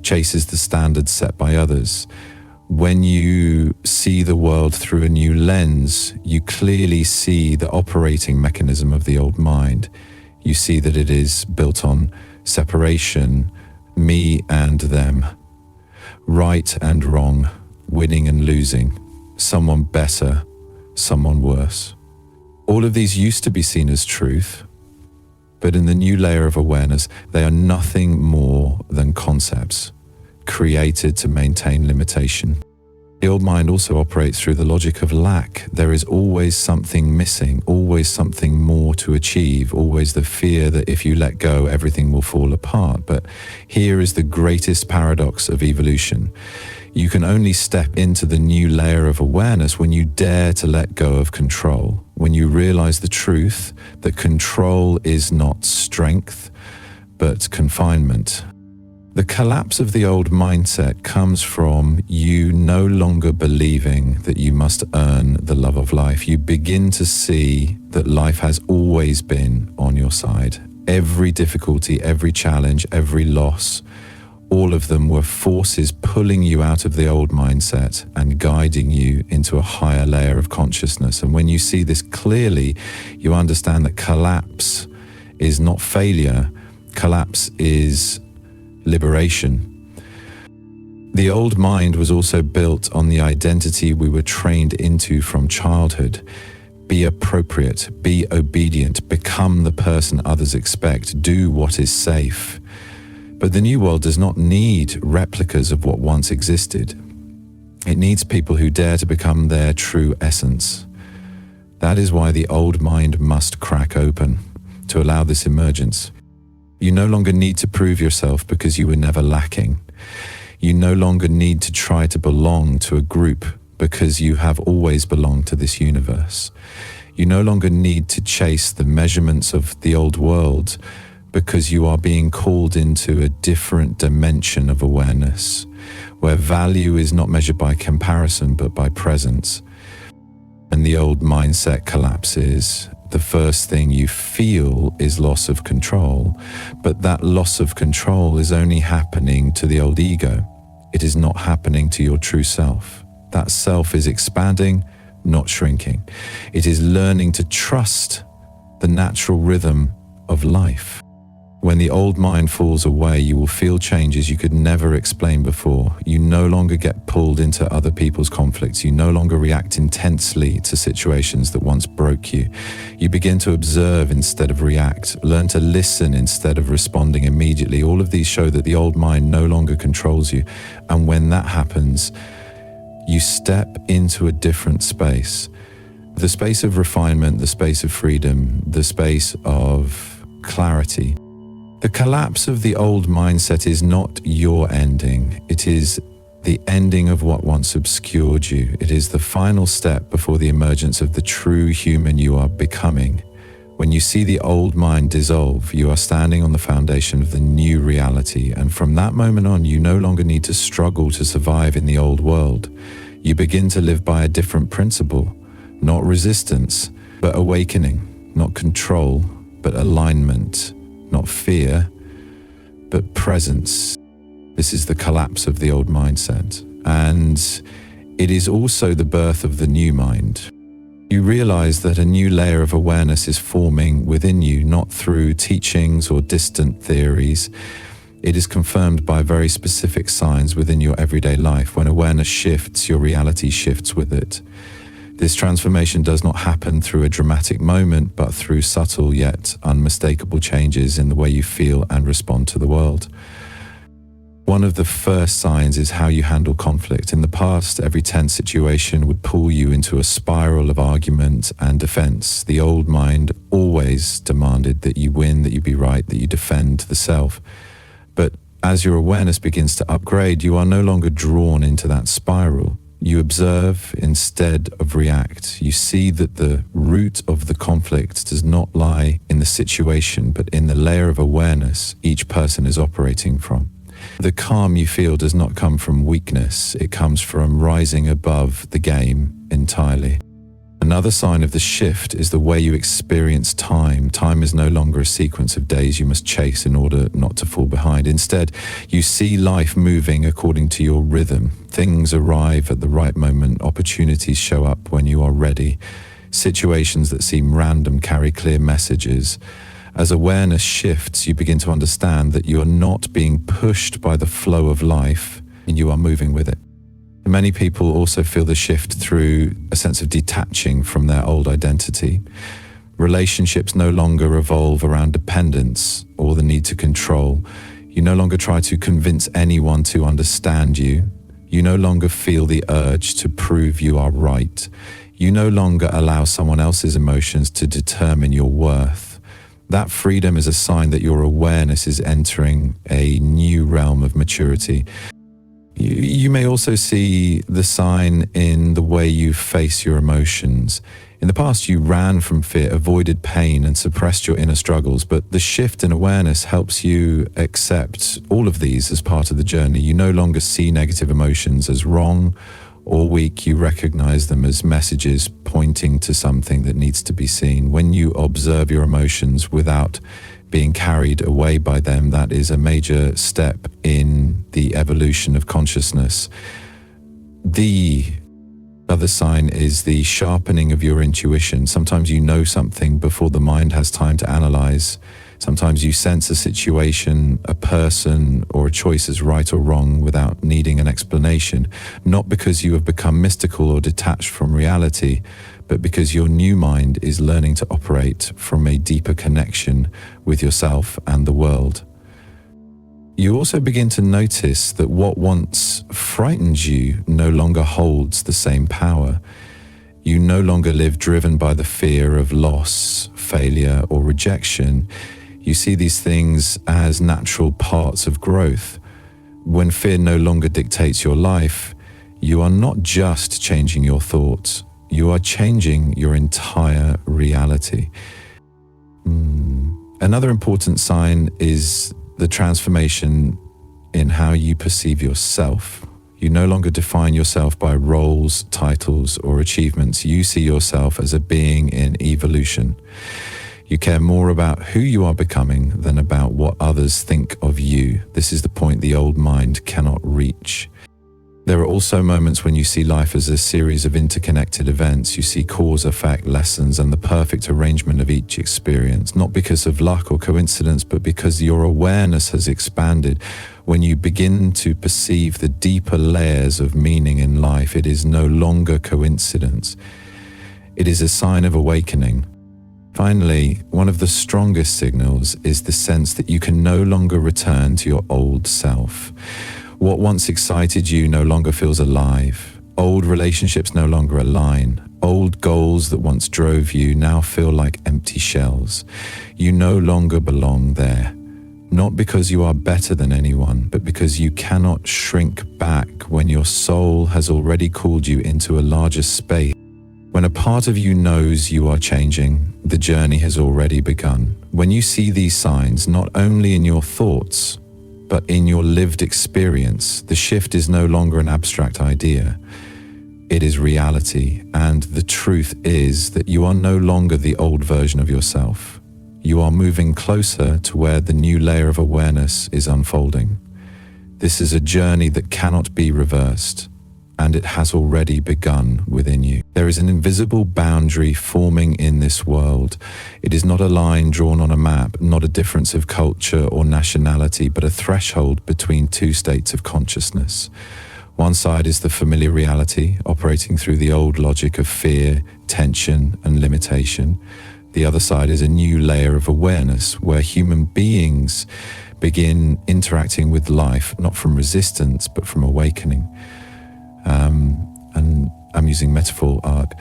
chases the standards set by others. When you see the world through a new lens, you clearly see the operating mechanism of the old mind. You see that it is built on separation, me and them, right and wrong, winning and losing, someone better, someone worse. All of these used to be seen as truth, but in the new layer of awareness, they are nothing more than concepts created to maintain limitation. The old mind also operates through the logic of lack. There is always something missing, always something more to achieve, always the fear that if you let go, everything will fall apart. But here is the greatest paradox of evolution. You can only step into the new layer of awareness when you dare to let go of control, when you realize the truth that control is not strength, but confinement. The collapse of the old mindset comes from you no longer believing that you must earn the love of life. You begin to see that life has always been on your side. Every difficulty, every challenge, every loss, all of them were forces pulling you out of the old mindset and guiding you into a higher layer of consciousness. And when you see this clearly, you understand that collapse is not failure. Collapse is liberation. The old mind was also built on the identity we were trained into from childhood. Be appropriate, be obedient, become the person others expect, do what is safe. But the new world does not need replicas of what once existed. It needs people who dare to become their true essence. That is why the old mind must crack open, to allow this emergence. You no longer need to prove yourself because you were never lacking. You no longer need to try to belong to a group because you have always belonged to this universe. You no longer need to chase the measurements of the old world because you are being called into a different dimension of awareness, where value is not measured by comparison but by presence. And the old mindset collapses the first thing you feel is loss of control, but that loss of control is only happening to the old ego. It is not happening to your true self. That self is expanding, not shrinking. It is learning to trust the natural rhythm of life. When the old mind falls away, you will feel changes you could never explain before. You no longer get pulled into other people's conflicts. You no longer react intensely to situations that once broke you. You begin to observe instead of react, learn to listen instead of responding immediately. All of these show that the old mind no longer controls you. And when that happens, you step into a different space. The space of refinement, the space of freedom, the space of clarity. The collapse of the old mindset is not your ending. It is the ending of what once obscured you. It is the final step before the emergence of the true human you are becoming. When you see the old mind dissolve, you are standing on the foundation of the new reality. And from that moment on, you no longer need to struggle to survive in the old world. You begin to live by a different principle, not resistance, but awakening, not control, but alignment. Not fear, but presence. This is the collapse of the old mindset. And it is also the birth of the new mind. You realize that a new layer of awareness is forming within you, not through teachings or distant theories. It is confirmed by very specific signs within your everyday life. When awareness shifts, your reality shifts with it. This transformation does not happen through a dramatic moment, but through subtle yet unmistakable changes in the way you feel and respond to the world. One of the first signs is how you handle conflict. In the past, every tense situation would pull you into a spiral of argument and defense. The old mind always demanded that you win, that you be right, that you defend the self. But as your awareness begins to upgrade, you are no longer drawn into that spiral. You observe instead of react. You see that the root of the conflict does not lie in the situation, but in the layer of awareness each person is operating from. The calm you feel does not come from weakness. It comes from rising above the game entirely. Another sign of the shift is the way you experience time. Time is no longer a sequence of days you must chase in order not to fall behind. Instead, you see life moving according to your rhythm. Things arrive at the right moment. Opportunities show up when you are ready. Situations that seem random carry clear messages. As awareness shifts, you begin to understand that you are not being pushed by the flow of life, and you are moving with it. Many people also feel the shift through a sense of detaching from their old identity. Relationships no longer revolve around dependence or the need to control. You no longer try to convince anyone to understand you. You no longer feel the urge to prove you are right. You no longer allow someone else's emotions to determine your worth. That freedom is a sign that your awareness is entering a new realm of maturity. You may also see the sign in the way you face your emotions. In the past, you ran from fear, avoided pain, and suppressed your inner struggles, but the shift in awareness helps you accept all of these as part of the journey. You no longer see negative emotions as wrong or weak. You recognize them as messages pointing to something that needs to be seen. When you observe your emotions without being carried away by them, that is a major step in the evolution of consciousness. The other sign is the sharpening of your intuition. Sometimes you know something before the mind has time to analyze. Sometimes you sense a situation, a person, or a choice as right or wrong without needing an explanation, not because you have become mystical or detached from reality, but because your new mind is learning to operate from a deeper connection with yourself and the world. You also begin to notice that what once frightened you no longer holds the same power. You no longer live driven by the fear of loss, failure, or rejection. You see these things as natural parts of growth. When fear no longer dictates your life, you are not just changing your thoughts, you are changing your entire reality. Another important sign is the transformation in how you perceive yourself. You no longer define yourself by roles, titles, or achievements. You see yourself as a being in evolution. You care more about who you are becoming than about what others think of you. This is the point the old mind cannot reach. There are also moments when you see life as a series of interconnected events. You see cause, effect, lessons, and the perfect arrangement of each experience, not because of luck or coincidence, but because your awareness has expanded. When you begin to perceive the deeper layers of meaning in life, it is no longer coincidence. It is a sign of awakening. Finally, one of the strongest signals is the sense that you can no longer return to your old self. What once excited you no longer feels alive. Old relationships no longer align. Old goals that once drove you now feel like empty shells. You no longer belong there. Not because you are better than anyone, but because you cannot shrink back when your soul has already called you into a larger space. When a part of you knows you are changing, the journey has already begun. When you see these signs, not only in your thoughts, but in your lived experience, the shift is no longer an abstract idea. It is reality, and the truth is that you are no longer the old version of yourself. You are moving closer to where the new layer of awareness is unfolding. This is a journey that cannot be reversed, and it has already begun within you. There is an invisible boundary forming in this world. It is not a line drawn on a map, not a difference of culture or nationality, but a threshold between two states of consciousness. One side is the familiar reality, operating through the old logic of fear, tension, and limitation. The other side is a new layer of awareness, where human beings begin interacting with life, not from resistance, but from awakening. And I'm using metaphor arc.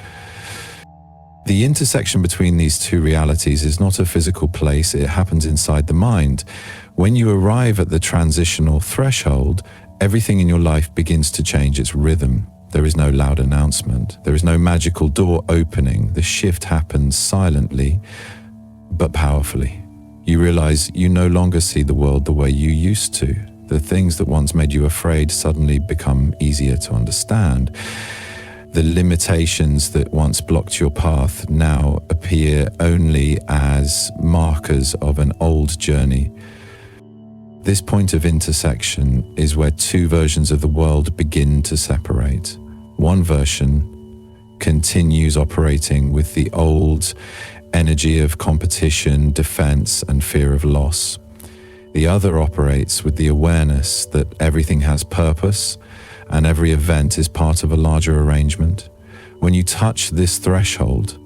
The intersection between these two realities is not a physical place, it happens inside the mind. When you arrive at the transitional threshold, everything in your life begins to change its rhythm. There is no loud announcement. There is no magical door opening. The shift happens silently, but powerfully. You realize you no longer see the world the way you used to. The things that once made you afraid suddenly become easier to understand. The limitations that once blocked your path now appear only as markers of an old journey. This point of intersection is where two versions of the world begin to separate. One version continues operating with the old energy of competition, defense, and fear of loss. The other operates with the awareness that everything has purpose and every event is part of a larger arrangement. When you touch this threshold,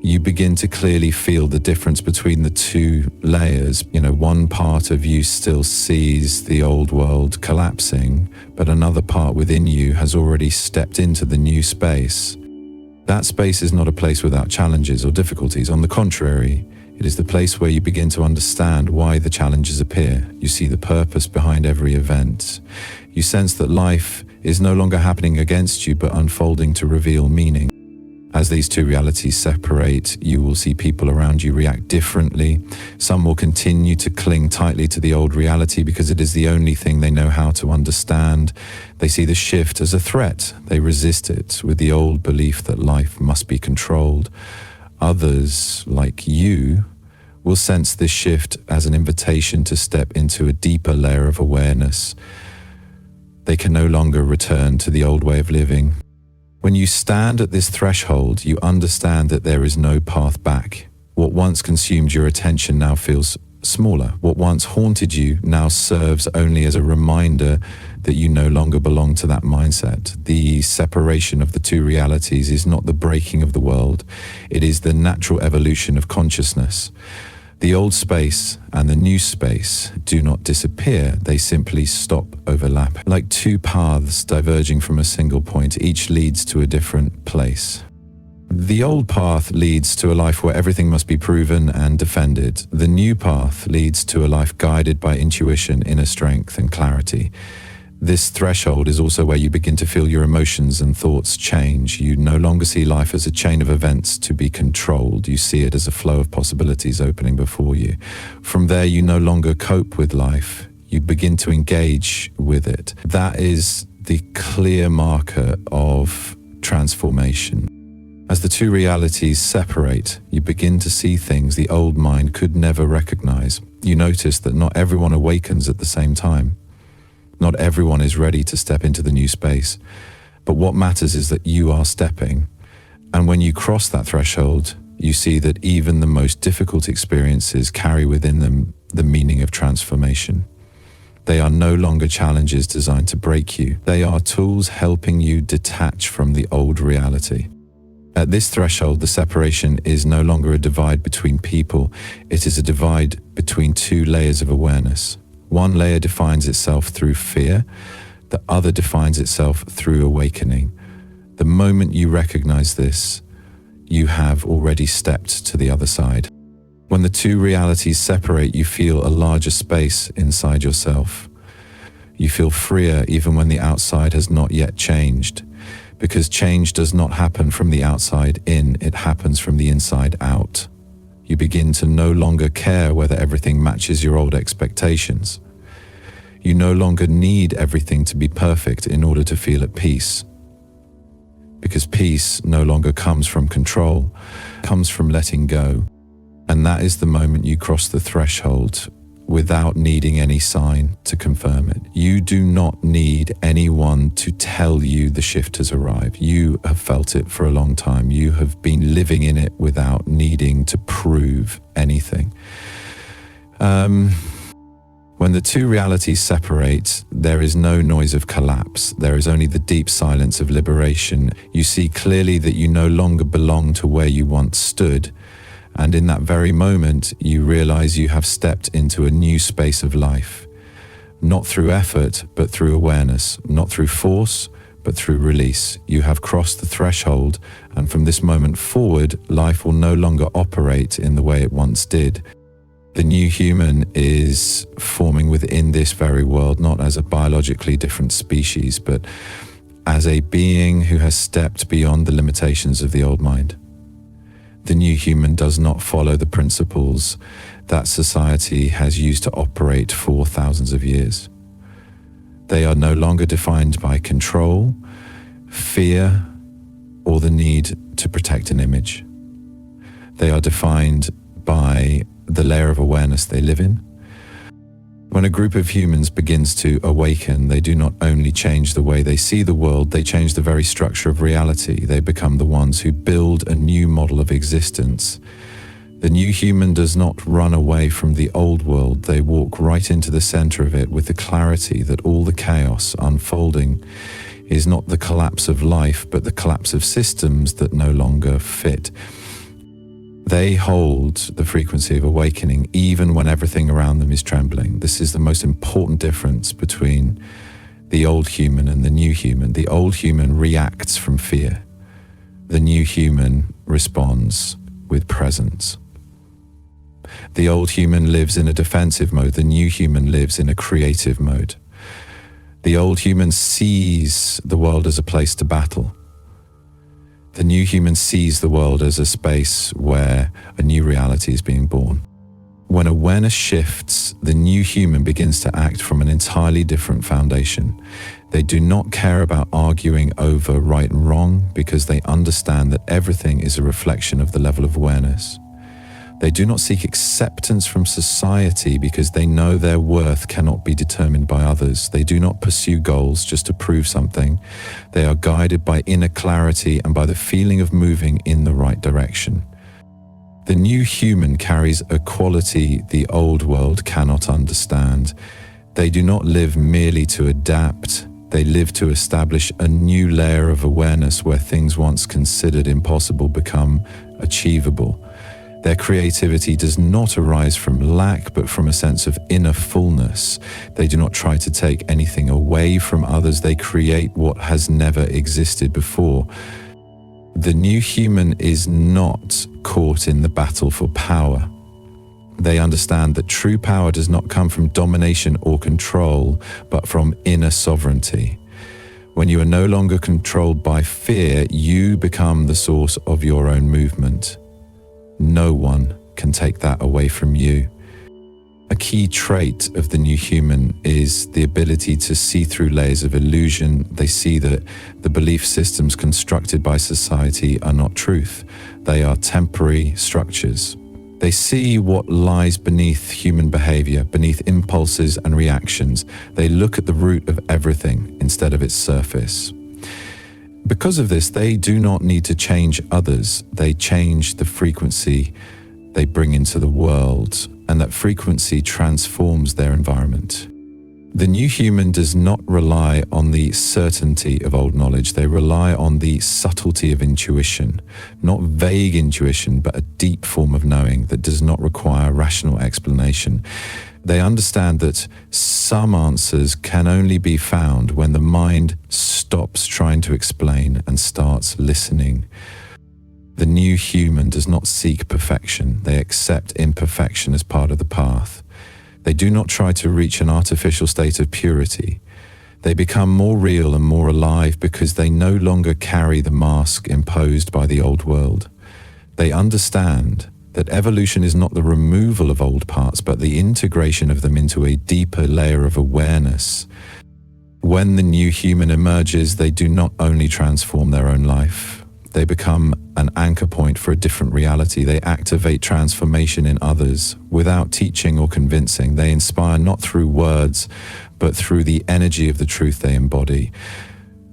you begin to clearly feel the difference between the two layers. One part of you still sees the old world collapsing, but another part within you has already stepped into the new space. That space is not a place without challenges or difficulties. On the contrary, it is the place where you begin to understand why the challenges appear. You see the purpose behind every event. You sense that life is no longer happening against you, but unfolding to reveal meaning. As these two realities separate, you will see people around you react differently. Some will continue to cling tightly to the old reality because it is the only thing they know how to understand. They see the shift as a threat. They resist it with the old belief that life must be controlled. Others, like you, will sense this shift as an invitation to step into a deeper layer of awareness. They can no longer return to the old way of living. When you stand at this threshold, you understand that there is no path back. What once consumed your attention now feels smaller. What once haunted you now serves only as a reminder that you no longer belong to that mindset. The separation of the two realities is not the breaking of the world. It is the natural evolution of consciousness. The old space and the new space do not disappear. They simply stop overlapping. Like two paths diverging from a single point, each leads to a different place. The old path leads to a life where everything must be proven and defended. The new path leads to a life guided by intuition, inner strength, and clarity. This threshold is also where you begin to feel your emotions and thoughts change. You no longer see life as a chain of events to be controlled. You see it as a flow of possibilities opening before you. From there, you no longer cope with life. You begin to engage with it. That is the clear marker of transformation. As the two realities separate, you begin to see things the old mind could never recognize. You notice that not everyone awakens at the same time. Not everyone is ready to step into the new space. But what matters is that you are stepping. And when you cross that threshold, you see that even the most difficult experiences carry within them the meaning of transformation. They are no longer challenges designed to break you. They are tools helping you detach from the old reality. At this threshold, the separation is no longer a divide between people. It is a divide between two layers of awareness. One layer defines itself through fear. The other defines itself through awakening. The moment you recognize this, you have already stepped to the other side. When the two realities separate, you feel a larger space inside yourself. You feel freer even when the outside has not yet changed. Because change does not happen from the outside in, it happens from the inside out. You begin to no longer care whether everything matches your old expectations. You no longer need everything to be perfect in order to feel at peace. Because peace no longer comes from control, it comes from letting go. And that is the moment you cross the threshold without needing any sign to confirm it. You do not need anyone to tell you the shift has arrived. You have felt it for a long time. You have been living in it without needing to prove anything. When the two realities separate, there is no noise of collapse. There is only the deep silence of liberation. You see clearly that you no longer belong to where you once stood. And in that very moment, you realize you have stepped into a new space of life. Not through effort, but through awareness. Not through force, but through release. You have crossed the threshold, and from this moment forward, life will no longer operate in the way it once did. The new human is forming within this very world, not as a biologically different species, but as a being who has stepped beyond the limitations of the old mind. The new human does not follow the principles that society has used to operate for thousands of years. They are no longer defined by control, fear, or the need to protect an image. They are defined by the layer of awareness they live in. When a group of humans begins to awaken, they do not only change the way they see the world, they change the very structure of reality. They become the ones who build a new model of existence. The new human does not run away from the old world. They walk right into the center of it with the clarity that all the chaos unfolding is not the collapse of life, but the collapse of systems that no longer fit. They hold the frequency of awakening even when everything around them is trembling. This is the most important difference between the old human and the new human. The old human reacts from fear. The new human responds with presence. The old human lives in a defensive mode. The new human lives in a creative mode. The old human sees the world as a place to battle. The new human sees the world as a space where a new reality is being born. When awareness shifts, the new human begins to act from an entirely different foundation. They do not care about arguing over right and wrong because they understand that everything is a reflection of the level of awareness. They do not seek acceptance from society because they know their worth cannot be determined by others. They do not pursue goals just to prove something. They are guided by inner clarity and by the feeling of moving in the right direction. The new human carries a quality the old world cannot understand. They do not live merely to adapt. They live to establish a new layer of awareness where things once considered impossible become achievable. Their creativity does not arise from lack, but from a sense of inner fullness. They do not try to take anything away from others. They create what has never existed before. The new human is not caught in the battle for power. They understand that true power does not come from domination or control, but from inner sovereignty. When you are no longer controlled by fear, you become the source of your own movement. No one can take that away from you. A key trait of the new human is the ability to see through layers of illusion. They see that the belief systems constructed by society are not truth. They are temporary structures. They see what lies beneath human behavior, beneath impulses and reactions. They look at the root of everything instead of its surface. Because of this, they do not need to change others. They change the frequency they bring into the world, and that frequency transforms their environment. The new human does not rely on the certainty of old knowledge. They rely on the subtlety of intuition, not vague intuition, but a deep form of knowing that does not require rational explanation. They understand that some answers can only be found when the mind stops trying to explain and starts listening. The new human does not seek perfection. They accept imperfection as part of the path. They do not try to reach an artificial state of purity. They become more real and more alive because they no longer carry the mask imposed by the old world. They understand that evolution is not the removal of old parts, but the integration of them into a deeper layer of awareness. When the new human emerges, they do not only transform their own life, they become an anchor point for a different reality. They activate transformation in others without teaching or convincing. They inspire not through words, but through the energy of the truth they embody.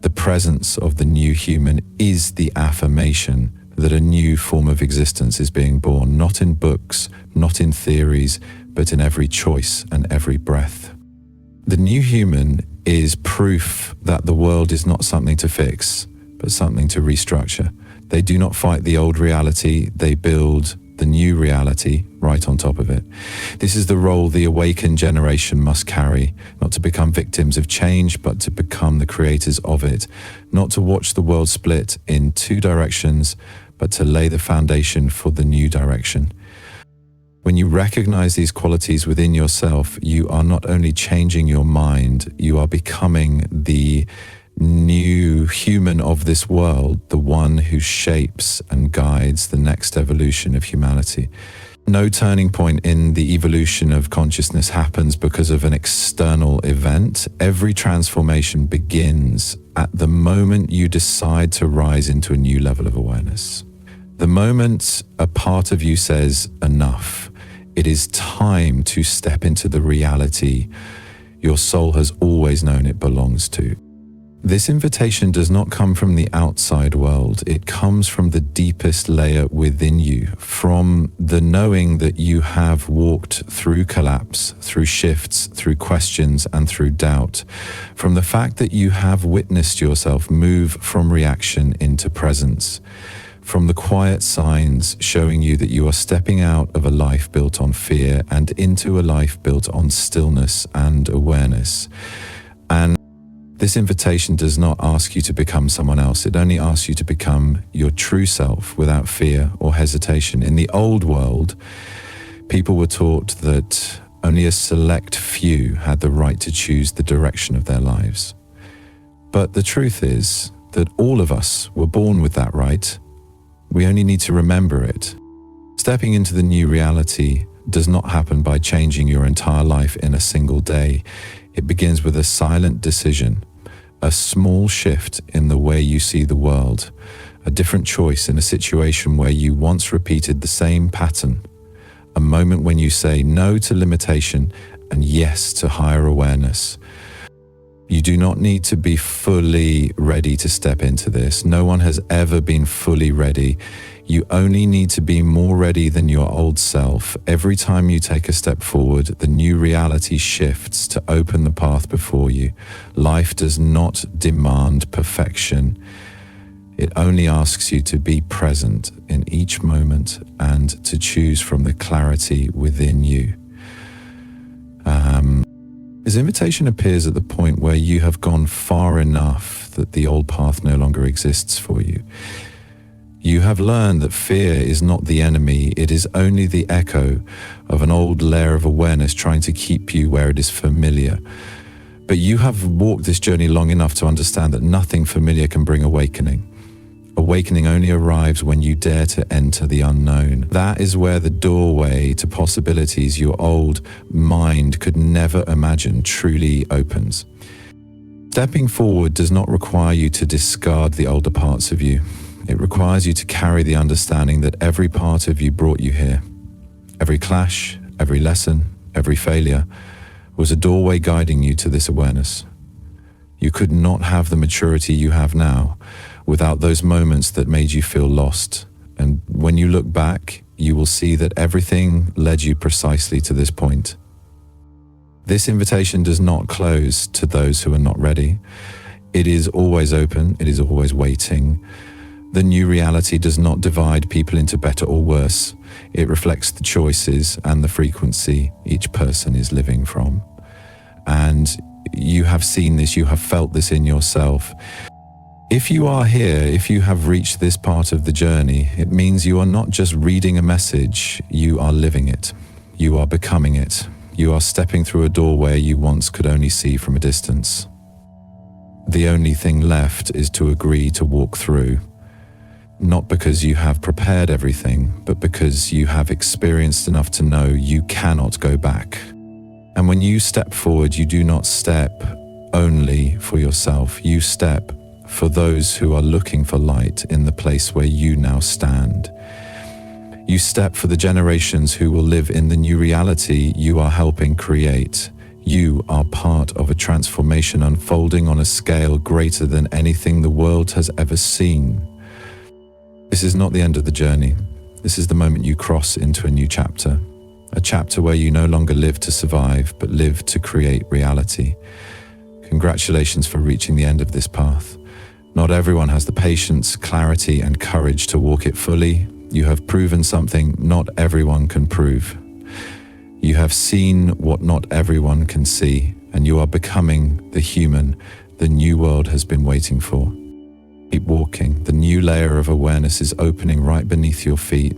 The presence of the new human is the affirmation that a new form of existence is being born, not in books, not in theories, but in every choice and every breath. The new human is proof that the world is not something to fix, but something to restructure. They do not fight the old reality, they build the new reality right on top of it. This is the role the awakened generation must carry, not to become victims of change, but to become the creators of it, not to watch the world split in two directions, but to lay the foundation for the new direction. When you recognize these qualities within yourself, you are not only changing your mind, you are becoming the new human of this world, the one who shapes and guides the next evolution of humanity. No turning point in the evolution of consciousness happens because of an external event. Every transformation begins at the moment you decide to rise into a new level of awareness. The moment a part of you says enough, it is time to step into the reality your soul has always known it belongs to. This invitation does not come from the outside world. It comes from the deepest layer within you, from the knowing that you have walked through collapse, through shifts, through questions, and through doubt, from the fact that you have witnessed yourself move from reaction into presence, from the quiet signs showing you that you are stepping out of a life built on fear and into a life built on stillness and awareness. And this invitation does not ask you to become someone else. It only asks you to become your true self without fear or hesitation. In the old world, people were taught that only a select few had the right to choose the direction of their lives. But the truth is that all of us were born with that right. We only need to remember it. Stepping into the new reality does not happen by changing your entire life in a single day. It begins with a silent decision, a small shift in the way you see the world, a different choice in a situation where you once repeated the same pattern, a moment when you say no to limitation and yes to higher awareness. You do not need to be fully ready to step into this. No one has ever been fully ready. You only need to be more ready than your old self. Every time you take a step forward, the new reality shifts to open the path before you. Life does not demand perfection. It only asks you to be present in each moment and to choose from the clarity within you. This invitation appears at the point where you have gone far enough that the old path no longer exists for you. You have learned that fear is not the enemy, it is only the echo of an old layer of awareness trying to keep you where it is familiar. But you have walked this journey long enough to understand that nothing familiar can bring awakening. Awakening only arrives when you dare to enter the unknown. That is where the doorway to possibilities your old mind could never imagine truly opens. Stepping forward does not require you to discard the older parts of you. It requires you to carry the understanding that every part of you brought you here. Every clash, every lesson, every failure was a doorway guiding you to this awareness. You could not have the maturity you have now without those moments that made you feel lost. And when you look back, you will see that everything led you precisely to this point. This invitation does not close to those who are not ready. It is always open. It is always waiting. The new reality does not divide people into better or worse. It reflects the choices and the frequency each person is living from. And you have seen this, you have felt this in yourself. If you are here, if you have reached this part of the journey, it means you are not just reading a message, you are living it. You are becoming it. You are stepping through a doorway you once could only see from a distance. The only thing left is to agree to walk through. Not because you have prepared everything, but because you have experienced enough to know you cannot go back. And when you step forward, you do not step only for yourself. You step for those who are looking for light in the place where you now stand. You step for the generations who will live in the new reality you are helping create. You are part of a transformation unfolding on a scale greater than anything the world has ever seen. This is not the end of the journey. This is the moment you cross into a new chapter. A chapter where you no longer live to survive, but live to create reality. Congratulations for reaching the end of this path. Not everyone has the patience, clarity, and courage to walk it fully. You have proven something not everyone can prove. You have seen what not everyone can see, and you are becoming the human the new world has been waiting for. Keep walking. The new layer of awareness is opening right beneath your feet.